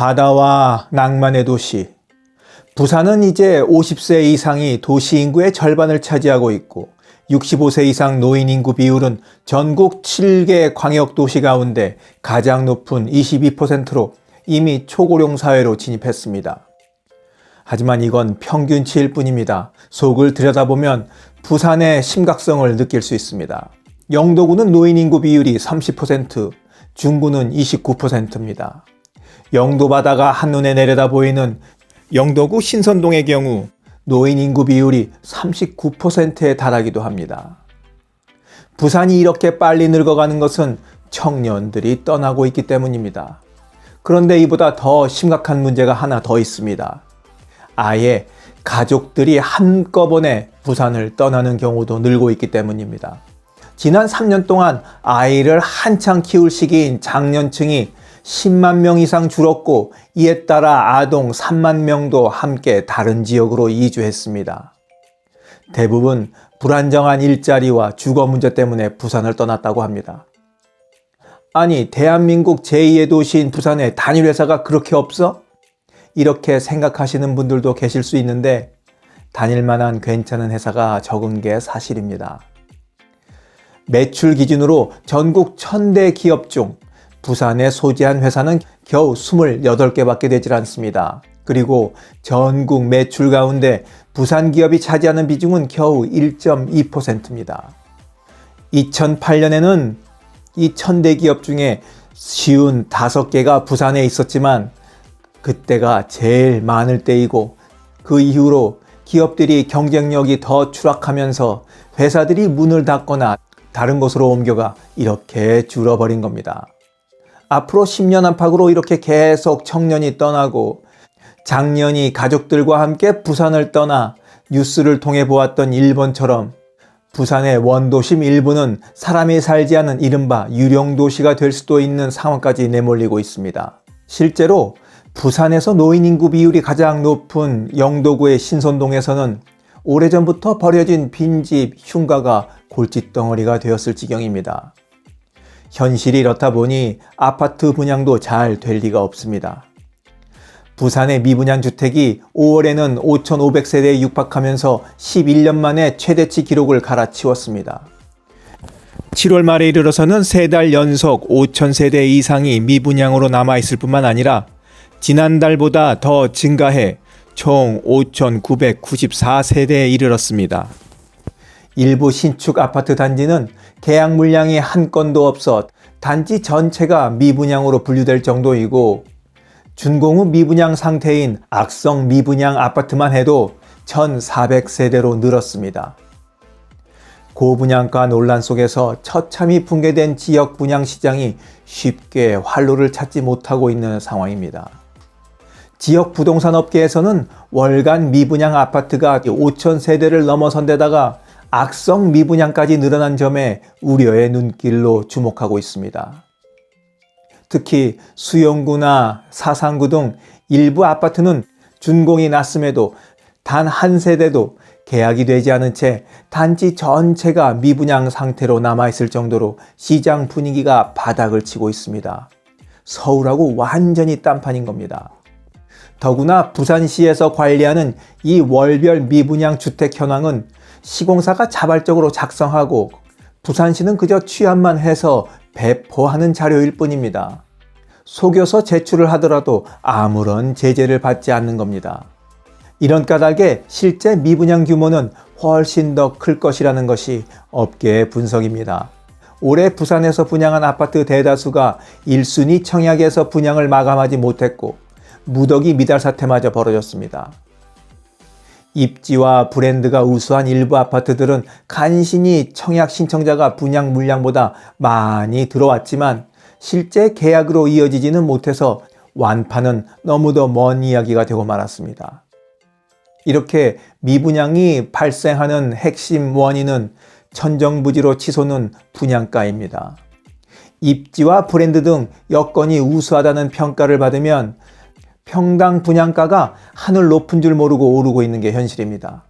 바다와 낭만의 도시. 부산은 이제 50세 이상이 도시 인구의 절반을 차지하고 있고 65세 이상 노인 인구 비율은 전국 7개 광역도시 가운데 가장 높은 22%로 이미 초고령 사회로 진입했습니다. 하지만 이건 평균치일 뿐입니다. 속을 들여다보면 부산의 심각성을 느낄 수 있습니다. 영도구는 노인 인구 비율이 30%, 중구는 29%입니다. 영도 바다가 한눈에 내려다 보이는 영도구 신선동의 경우 노인 인구 비율이 39%에 달하기도 합니다. 부산이 이렇게 빨리 늙어가는 것은 청년들이 떠나고 있기 때문입니다. 그런데 이보다 더 심각한 문제가 하나 더 있습니다. 아예 가족들이 한꺼번에 부산을 떠나는 경우도 늘고 있기 때문입니다. 지난 3년 동안 아이를 한창 키울 시기인 장년층이 10만 명 이상 줄었고 이에 따라 아동 3만 명도 함께 다른 지역으로 이주했습니다. 대부분 불안정한 일자리와 주거 문제 때문에 부산을 떠났다고 합니다. 아니, 대한민국 제2의 도시인 부산에 단일 회사가 그렇게 없어? 이렇게 생각하시는 분들도 계실 수 있는데 다닐만한 괜찮은 회사가 적은 게 사실입니다. 매출 기준으로 전국 1000대 기업 중 부산에 소재한 회사는 겨우 28개밖에 되질 않습니다. 그리고 전국 매출 가운데 부산 기업이 차지하는 비중은 겨우 1.2%입니다. 2008년에는 이 1000대 기업 중에 쉬운 5개가 부산에 있었지만 그때가 제일 많을 때이고 그 이후로 기업들이 경쟁력이 더 추락하면서 회사들이 문을 닫거나 다른 곳으로 옮겨가 이렇게 줄어버린 겁니다. 앞으로 10년 안팎으로 이렇게 계속 청년이 떠나고 작년이 가족들과 함께 부산을 떠나 뉴스를 통해 보았던 일본처럼 부산의 원도심 일부는 사람이 살지 않은 이른바 유령도시가 될 수도 있는 상황까지 내몰리고 있습니다. 실제로 부산에서 노인 인구 비율이 가장 높은 영도구의 신선동에서는 오래전부터 버려진 빈집, 흉가가 골칫덩어리가 되었을 지경입니다. 현실이 이렇다 보니 아파트 분양도 잘 될 리가 없습니다. 부산의 미분양 주택이 5월에는 5,500세대에 육박하면서 11년 만에 최대치 기록을 갈아치웠습니다. 7월 말에 이르러서는 3달 연속 5,000세대 이상이 미분양으로 남아있을 뿐만 아니라 지난달보다 더 증가해 총 5,994세대에 이르렀습니다. 일부 신축 아파트 단지는 계약 물량이 한 건도 없어 단지 전체가 미분양으로 분류될 정도이고 준공후 미분양 상태인 악성 미분양 아파트만 해도 1,400세대로 늘었습니다. 고분양가 논란 속에서 처참히 붕괴된 지역 분양 시장이 쉽게 활로를 찾지 못하고 있는 상황입니다. 지역 부동산 업계에서는 월간 미분양 아파트가 5,000세대를 넘어선 데다가 악성 미분양까지 늘어난 점에 우려의 눈길로 주목하고 있습니다. 특히 수영구나 사상구 등 일부 아파트는 준공이 났음에도 단 한 세대도 계약이 되지 않은 채 단지 전체가 미분양 상태로 남아있을 정도로 시장 분위기가 바닥을 치고 있습니다. 서울하고 완전히 딴판인 겁니다. 더구나 부산시에서 관리하는 이 월별 미분양 주택 현황은 시공사가 자발적으로 작성하고 부산시는 그저 취합만 해서 배포하는 자료일 뿐입니다. 속여서 제출을 하더라도 아무런 제재를 받지 않는 겁니다. 이런 까닭에 실제 미분양 규모는 훨씬 더 클 것이라는 것이 업계의 분석입니다. 올해 부산에서 분양한 아파트 대다수가 1순위 청약에서 분양을 마감하지 못했고 무더기 미달 사태마저 벌어졌습니다. 입지와 브랜드가 우수한 일부 아파트들은 간신히 청약 신청자가 분양 물량보다 많이 들어왔지만 실제 계약으로 이어지지는 못해서 완파는 너무도 먼 이야기가 되고 말았습니다. 이렇게 미분양이 발생하는 핵심 원인은 천정부지로 치솟는 분양가입니다. 입지와 브랜드 등 여건이 우수하다는 평가를 받으면 평당 분양가가 하늘 높은 줄 모르고 오르고 있는 게 현실입니다.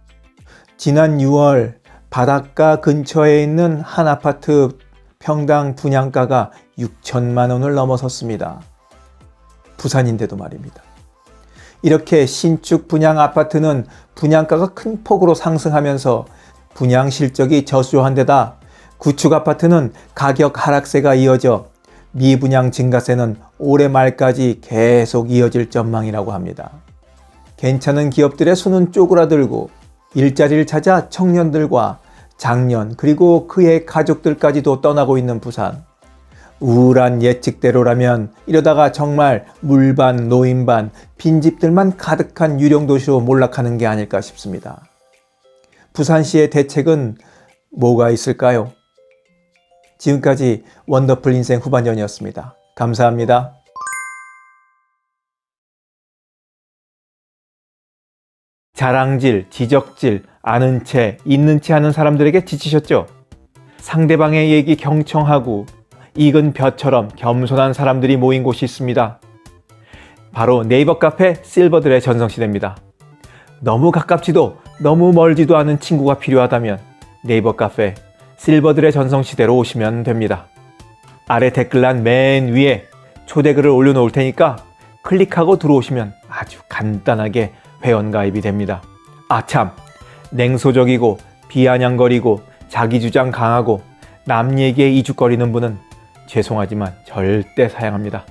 지난 6월 바닷가 근처에 있는 한 아파트 평당 분양가가 6천만 원을 넘어섰습니다. 부산인데도 말입니다. 이렇게 신축 분양 아파트는 분양가가 큰 폭으로 상승하면서 분양 실적이 저조한 데다 구축 아파트는 가격 하락세가 이어져 미분양 증가세는 올해 말까지 계속 이어질 전망이라고 합니다. 괜찮은 기업들의 손은 쪼그라들고 일자리를 찾아 청년들과 장년 그리고 그의 가족들까지도 떠나고 있는 부산. 우울한 예측대로라면 이러다가 정말 물반, 노인반, 빈집들만 가득한 유령도시로 몰락하는 게 아닐까 싶습니다. 부산시의 대책은 뭐가 있을까요? 지금까지 원더풀 인생 후반전이었습니다. 감사합니다. 자랑질, 지적질, 아는 채, 있는 채 하는 사람들에게 지치셨죠? 상대방의 얘기 경청하고 익은 벼처럼 겸손한 사람들이 모인 곳이 있습니다. 바로 네이버 카페 실버들의 전성시대입니다. 너무 가깝지도 너무 멀지도 않은 친구가 필요하다면 네이버 카페 실버들의 전성시대로 오시면 됩니다. 아래 댓글란 맨 위에 초대글을 올려놓을 테니까 클릭하고 들어오시면 아주 간단하게 회원가입이 됩니다. 아참, 냉소적이고 비아냥거리고 자기주장 강하고 남 얘기에 이죽거리는 분은 죄송하지만 절대 사양합니다.